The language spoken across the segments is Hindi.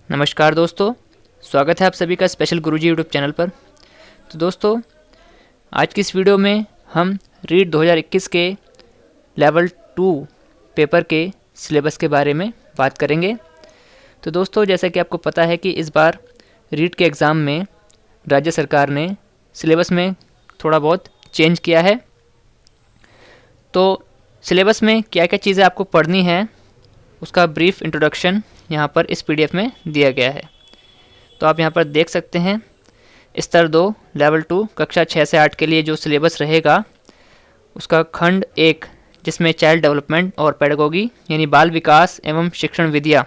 नमस्कार दोस्तों, स्वागत है आप सभी का स्पेशल गुरुजी यूट्यूब चैनल पर। तो दोस्तों, आज की इस वीडियो में हम रीट 2021 के लेवल 2 पेपर के सिलेबस के बारे में बात करेंगे। तो दोस्तों, जैसा कि आपको पता है कि इस बार रीट के एग्ज़ाम में राज्य सरकार ने सिलेबस में थोड़ा बहुत चेंज किया है। तो सिलेबस में क्या क्या चीज़ें आपको पढ़नी है उसका ब्रीफ इंट्रोडक्शन यहाँ पर इस पीडीएफ में दिया गया है। तो आप यहाँ पर देख सकते हैं स्तर 2 लेवल 2 कक्षा 6 से 8 के लिए जो सिलेबस रहेगा उसका खंड 1 जिसमें चाइल्ड डेवलपमेंट और पेडागोगी यानी बाल विकास एवं शिक्षण विद्या,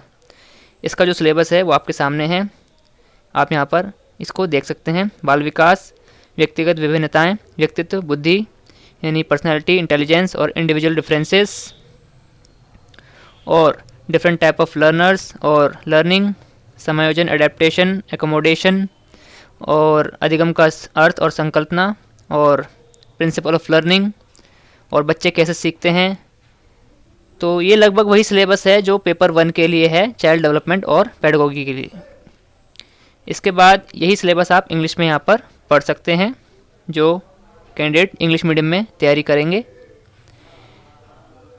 इसका जो सिलेबस है वो आपके सामने है। आप यहाँ पर इसको देख सकते हैं। बाल विकास, व्यक्तिगत विभिन्नताएं, व्यक्तित्व, बुद्धि यानी पर्सनैलिटी, इंटेलिजेंस और इंडिविजुअल डिफरेंसेस, और डिफरेंट टाइप ऑफ लर्नर्स और लर्निंग, समायोजन, एडेप्टेशन, एकोमोडेशन और अधिगम का अर्थ और संकल्पना, और प्रिंसिपल ऑफ लर्निंग, और बच्चे कैसे सीखते हैं। तो ये लगभग वही सिलेबस है जो पेपर 1 के लिए है, चाइल्ड डेवलपमेंट और पेडागोगी के लिए। इसके बाद यही सिलेबस आप इंग्लिश में यहाँ पर पढ़ सकते हैं जो कैंडिडेट इंग्लिश मीडियम में तैयारी करेंगे।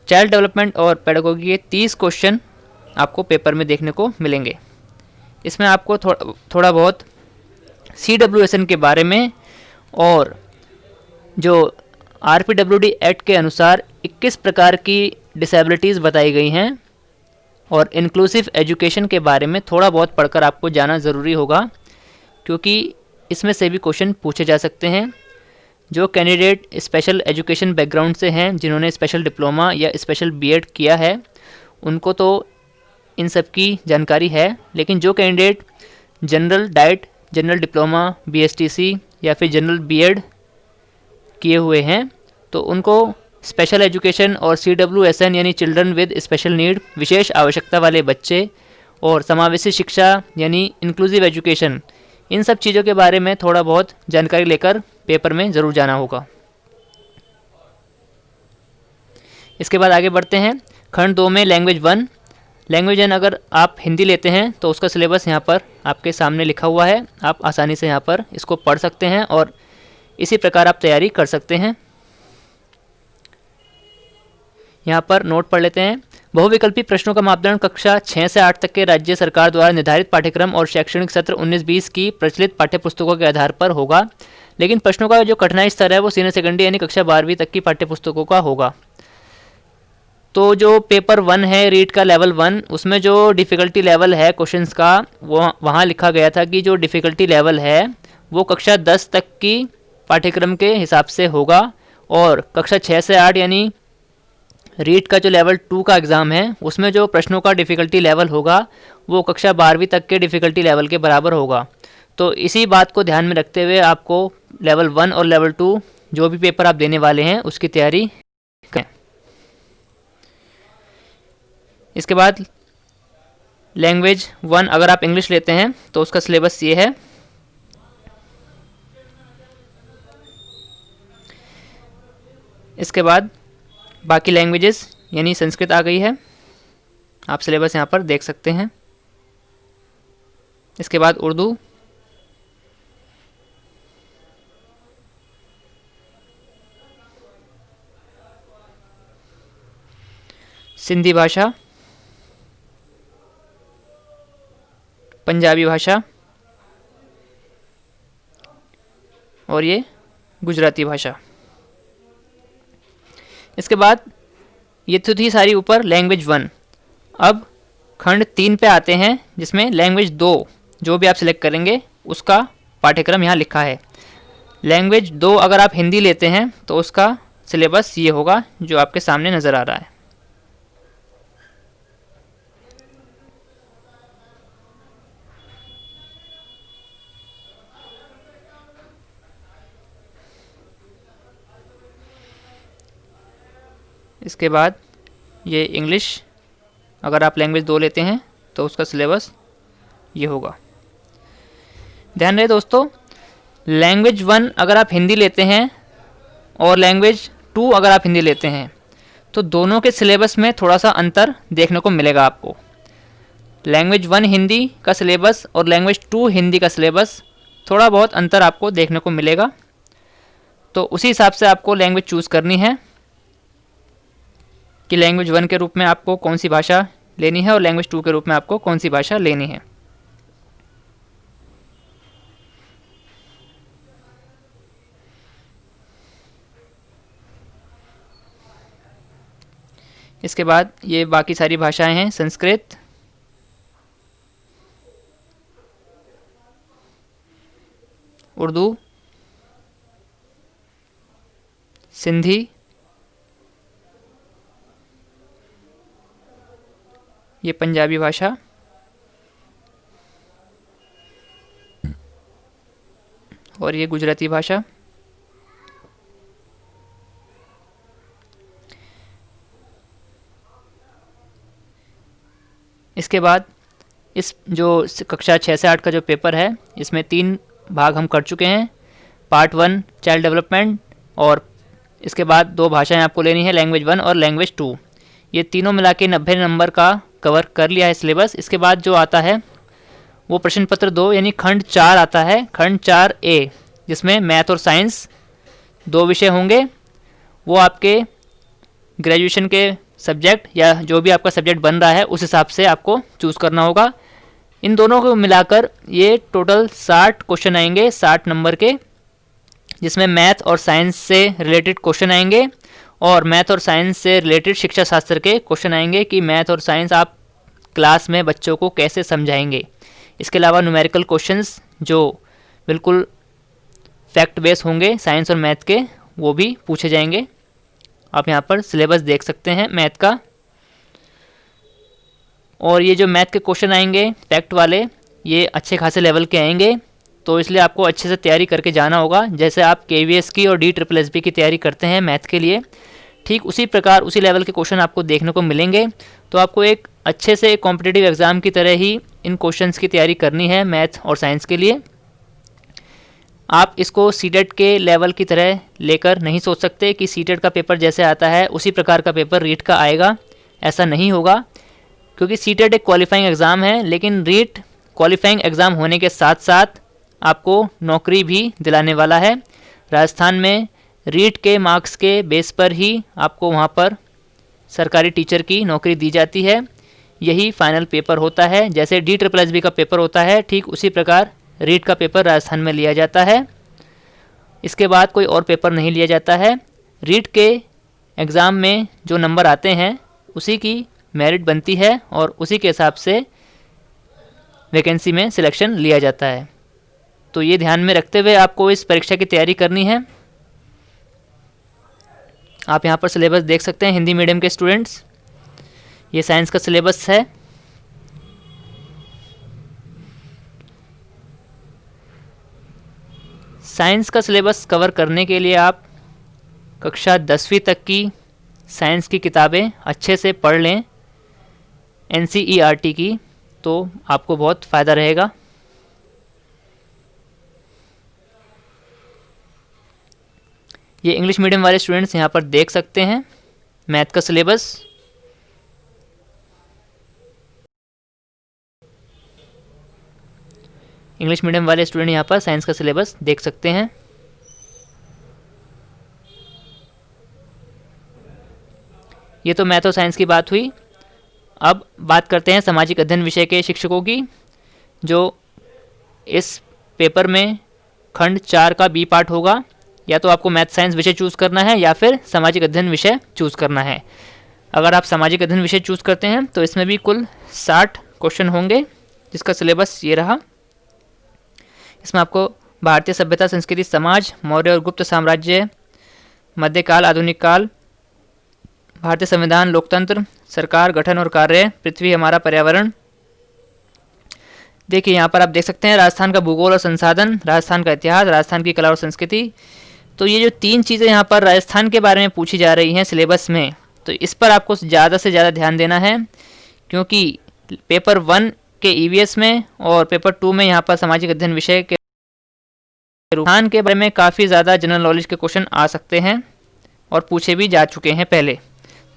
चाइल्ड डेवलपमेंट और पेडागोगी के 30 क्वेश्चन आपको पेपर में देखने को मिलेंगे। इसमें आपको थोड़ा बहुत CWSN के बारे में और जो RPWD एक्ट के अनुसार 21 प्रकार की डिसेबिलिटीज़ बताई गई हैं और इंक्लूसिव एजुकेशन के बारे में थोड़ा बहुत पढ़कर आपको जाना ज़रूरी होगा, क्योंकि इसमें से भी क्वेश्चन पूछे जा सकते हैं। जो कैंडिडेट स्पेशल एजुकेशन बैकग्राउंड से हैं, जिन्होंने स्पेशल डिप्लोमा या स्पेशल बीएड किया है, उनको तो इन सब की जानकारी है, लेकिन जो candidate general diet, general diploma, BSTC या फिर जनरल बीएड किए हुए हैं, तो उनको स्पेशल एजुकेशन और CWSN यानी चिल्ड्रन विद स्पेशल नीड, विशेष आवश्यकता वाले बच्चे, और समावेशी शिक्षा यानी इंक्लूसिव एजुकेशन, इन सब चीज़ों के बारे में थोड़ा बहुत जानकारी लेकर पेपर में ज़रूर जाना होगा। इसके बाद आगे बढ़ते हैं। खंड 2 में लैंग्वेज 1। लैंग्वेज 1 अगर आप हिंदी लेते हैं तो उसका सिलेबस यहाँ पर आपके सामने लिखा हुआ है। आप आसानी से यहाँ पर इसको पढ़ सकते हैं और इसी प्रकार आप तैयारी कर सकते हैं। यहाँ पर नोट पढ़ लेते हैं। बहुविकल्पी प्रश्नों का मापदंड कक्षा 6 से 8 तक के राज्य सरकार द्वारा निर्धारित पाठ्यक्रम और शैक्षणिक सत्र 19-20 की प्रचलित पाठ्यपुस्तकों के आधार पर होगा, लेकिन प्रश्नों का जो कठिनाई स्तर है वो सीनियर सेकेंडरी यानी कक्षा 12वीं तक की पाठ्यपुस्तकों का होगा। तो जो पेपर 1 है रीट का लेवल 1, उसमें जो डिफ़िकल्टी लेवल है क्वेश्चंस का, वो वहाँ लिखा गया था कि जो डिफ़िकल्टी लेवल है वो कक्षा 10 तक की पाठ्यक्रम के हिसाब से होगा, और कक्षा 6 से 8 यानी रीट का जो लेवल 2 का एग्ज़ाम है उसमें जो प्रश्नों का डिफ़िकल्टी लेवल होगा वो कक्षा 12वीं तक के डिफ़िकल्टी लेवल के बराबर होगा। तो इसी बात को ध्यान में रखते हुए आपको लेवल 1 और लेवल 2 जो भी पेपर आप देने वाले हैं उसकी तैयारी करें। इसके बाद लैंग्वेज 1 अगर आप इंग्लिश लेते हैं तो उसका सिलेबस ये है। इसके बाद बाकी लैंग्वेजेस यानी संस्कृत आ गई है, आप सिलेबस यहाँ पर देख सकते हैं। इसके बाद उर्दू, सिंधी भाषा, पंजाबी भाषा और ये गुजराती भाषा। इसके बाद ये तो थी सारी ऊपर लैंग्वेज 1। अब खंड 3 पे आते हैं जिसमें लैंग्वेज 2 जो भी आप सिलेक्ट करेंगे उसका पाठ्यक्रम यहाँ लिखा है। लैंग्वेज 2 अगर आप हिंदी लेते हैं तो उसका सिलेबस ये होगा जो आपके सामने नज़र आ रहा है। इसके बाद ये इंग्लिश अगर आप लैंग्वेज 2 लेते हैं तो उसका सिलेबस ये होगा। ध्यान रहे दोस्तों, लैंग्वेज 1 अगर आप हिंदी लेते हैं और लैंग्वेज 2 अगर आप हिंदी लेते हैं तो दोनों के सिलेबस में थोड़ा सा अंतर देखने को मिलेगा आपको। लैंग्वेज 1 हिंदी का सिलेबस और लैंग्वेज 2 हिंदी का सिलेबस थोड़ा बहुत अंतर आपको देखने को मिलेगा, तो उसी हिसाब से आपको लैंग्वेज चूज़ करनी है कि लैंग्वेज 1 के रूप में आपको कौन सी भाषा लेनी है और लैंग्वेज 2 के रूप में आपको कौन सी भाषा लेनी है। इसके बाद ये बाकी सारी भाषाएं हैं, संस्कृत, उर्दू, सिंधी, ये पंजाबी भाषा, और ये गुजराती भाषा। इसके बाद इस जो कक्षा 6 से 8 का जो पेपर है, इसमें 3 भाग हम कर चुके हैं। पार्ट 1 चाइल्ड डेवलपमेंट, और इसके बाद 2 भाषाएं आपको लेनी है, लैंग्वेज 1 और लैंग्वेज 2। ये तीनों मिला के 90 नंबर का कवर कर लिया है सिलेबस। इसके बाद जो आता है वो प्रश्न पत्र 2 यानी खंड 4 आता है, खंड 4A, जिसमें मैथ और साइंस 2 विषय होंगे। वो आपके ग्रेजुएशन के सब्जेक्ट या जो भी आपका सब्जेक्ट बन रहा है उस हिसाब से आपको चूज़ करना होगा। इन दोनों को मिलाकर ये टोटल 60 क्वेश्चन आएंगे, 60 नंबर के, जिसमें मैथ और साइंस से रिलेटेड क्वेश्चन आएंगे और मैथ और साइंस से रिलेटेड शिक्षा शास्त्र के क्वेश्चन आएंगे कि मैथ और साइंस आप क्लास में बच्चों को कैसे समझाएंगे। इसके अलावा न्यूमेरिकल क्वेश्चंस जो बिल्कुल फैक्ट बेस होंगे साइंस और मैथ के, वो भी पूछे जाएंगे। आप यहाँ पर सिलेबस देख सकते हैं मैथ का। और ये जो मैथ के क्वेश्चन आएंगे फैक्ट वाले, ये अच्छे खासे लेवल के आएंगे, तो इसलिए आपको अच्छे से तैयारी करके जाना होगा। जैसे आप KVS की और DSSB की तैयारी करते हैं मैथ के लिए, ठीक उसी प्रकार उसी लेवल के क्वेश्चन आपको देखने को मिलेंगे। तो आपको एक अच्छे से कॉम्पिटिटिव एग्ज़ाम की तरह ही इन क्वेश्चंस की तैयारी करनी है मैथ और साइंस के लिए। आप इसको सीटेट के लेवल की तरह लेकर नहीं सोच सकते कि सीटेट का पेपर जैसे आता है उसी प्रकार का पेपर रीट का आएगा, ऐसा नहीं होगा। क्योंकि सीटेट एक क्वालिफाइंग एग्ज़ाम है, लेकिन रीट क्वालिफाइंग एग्ज़ाम होने के साथ साथ आपको नौकरी भी दिलाने वाला है। राजस्थान में रीट के मार्क्स के बेस पर ही आपको वहाँ पर सरकारी टीचर की नौकरी दी जाती है। यही फाइनल पेपर होता है। जैसे DSSB का पेपर होता है, ठीक उसी प्रकार रीट का पेपर राजस्थान में लिया जाता है। इसके बाद कोई और पेपर नहीं लिया जाता है। रीट के एग्ज़ाम में जो नंबर आते हैं उसी की मेरिट बनती है और उसी के हिसाब से वैकेंसी में सिलेक्शन लिया जाता है। तो ये ध्यान में रखते हुए आपको इस परीक्षा की तैयारी करनी है। आप यहाँ पर सिलेबस देख सकते हैं हिंदी मीडियम के स्टूडेंट्स। ये साइंस का सिलेबस है। साइंस का सिलेबस कवर करने के लिए आप कक्षा 10वीं तक की साइंस की किताबें अच्छे से पढ़ लें, NCERT की, तो आपको बहुत फ़ायदा रहेगा। ये इंग्लिश मीडियम वाले स्टूडेंट्स यहाँ पर देख सकते हैं मैथ का सिलेबस। इंग्लिश मीडियम वाले स्टूडेंट यहाँ पर साइंस का सिलेबस देख सकते हैं। ये तो मैथ और साइंस की बात हुई। अब बात करते हैं सामाजिक अध्ययन विषय के शिक्षकों की, जो इस पेपर में खंड 4 का B पार्ट होगा। या तो आपको मैथ साइंस विषय चूज़ करना है या फिर सामाजिक अध्ययन विषय चूज़ करना है। अगर आप सामाजिक अध्ययन विषय चूज़ करते हैं तो इसमें भी कुल 60 क्वेश्चन होंगे, जिसका सिलेबस ये रहा। इसमें आपको भारतीय सभ्यता, संस्कृति, समाज, मौर्य और गुप्त साम्राज्य, मध्यकाल, आधुनिक काल, भारतीय संविधान, लोकतंत्र, सरकार, गठन और कार्य, पृथ्वी हमारा पर्यावरण। देखिए यहाँ पर आप देख सकते हैं राजस्थान का भूगोल और संसाधन, राजस्थान का इतिहास, राजस्थान की कला और संस्कृति। तो ये जो 3 चीज़ें यहाँ पर राजस्थान के बारे में पूछी जा रही हैं सिलेबस में, तो इस पर आपको ज़्यादा से ज़्यादा ध्यान देना है, क्योंकि पेपर 1 के EVS में और पेपर 2 में यहाँ पर सामाजिक अध्ययन विषय के राजस्थान के बारे में काफ़ी ज़्यादा जनरल नॉलेज के क्वेश्चन आ सकते हैं और पूछे भी जा चुके हैं पहले।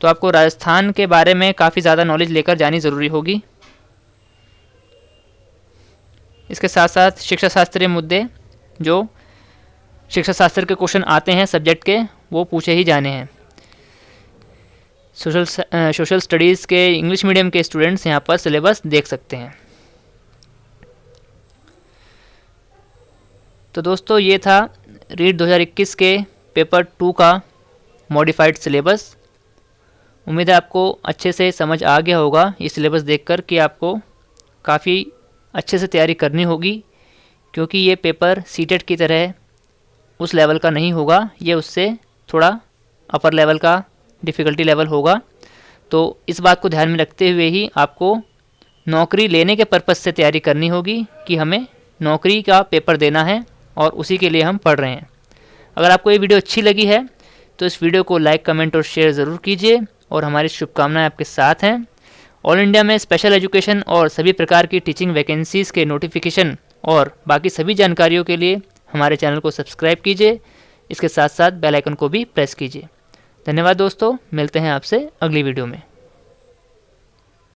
तो आपको राजस्थान के बारे में काफ़ी ज़्यादा नॉलेज लेकर जानी ज़रूरी होगी। इसके साथ साथ शिक्षा शास्त्रीय मुद्दे, जो शिक्षा शास्त्र के क्वेश्चन आते हैं सब्जेक्ट के, वो पूछे ही जाने हैं। सोशल स्टडीज़ के इंग्लिश मीडियम के स्टूडेंट्स यहाँ पर सिलेबस देख सकते हैं। तो दोस्तों ये था रीट 2021 के पेपर 2 का मॉडिफाइड सिलेबस। उम्मीद है आपको अच्छे से समझ आ गया होगा ये सिलेबस देखकर कि आपको काफ़ी अच्छे से तैयारी करनी होगी, क्योंकि ये पेपर सीटेट की तरह उस लेवल का नहीं होगा, ये उससे थोड़ा अपर लेवल का डिफ़िकल्टी लेवल होगा। तो इस बात को ध्यान में रखते हुए ही आपको नौकरी लेने के पर्पज़ से तैयारी करनी होगी कि हमें नौकरी का पेपर देना है और उसी के लिए हम पढ़ रहे हैं। अगर आपको ये वीडियो अच्छी लगी है तो इस वीडियो को लाइक, कमेंट और शेयर ज़रूर कीजिए, और हमारी शुभकामनाएं आपके साथ हैं। ऑल इंडिया में स्पेशल एजुकेशन और सभी प्रकार की टीचिंग वैकेंसीज़ के नोटिफिकेशन और बाकी सभी जानकारियों के लिए हमारे चैनल को सब्सक्राइब कीजिए। इसके साथ साथ बेल आइकन को भी प्रेस कीजिए। धन्यवाद दोस्तों, मिलते हैं आपसे अगली वीडियो में।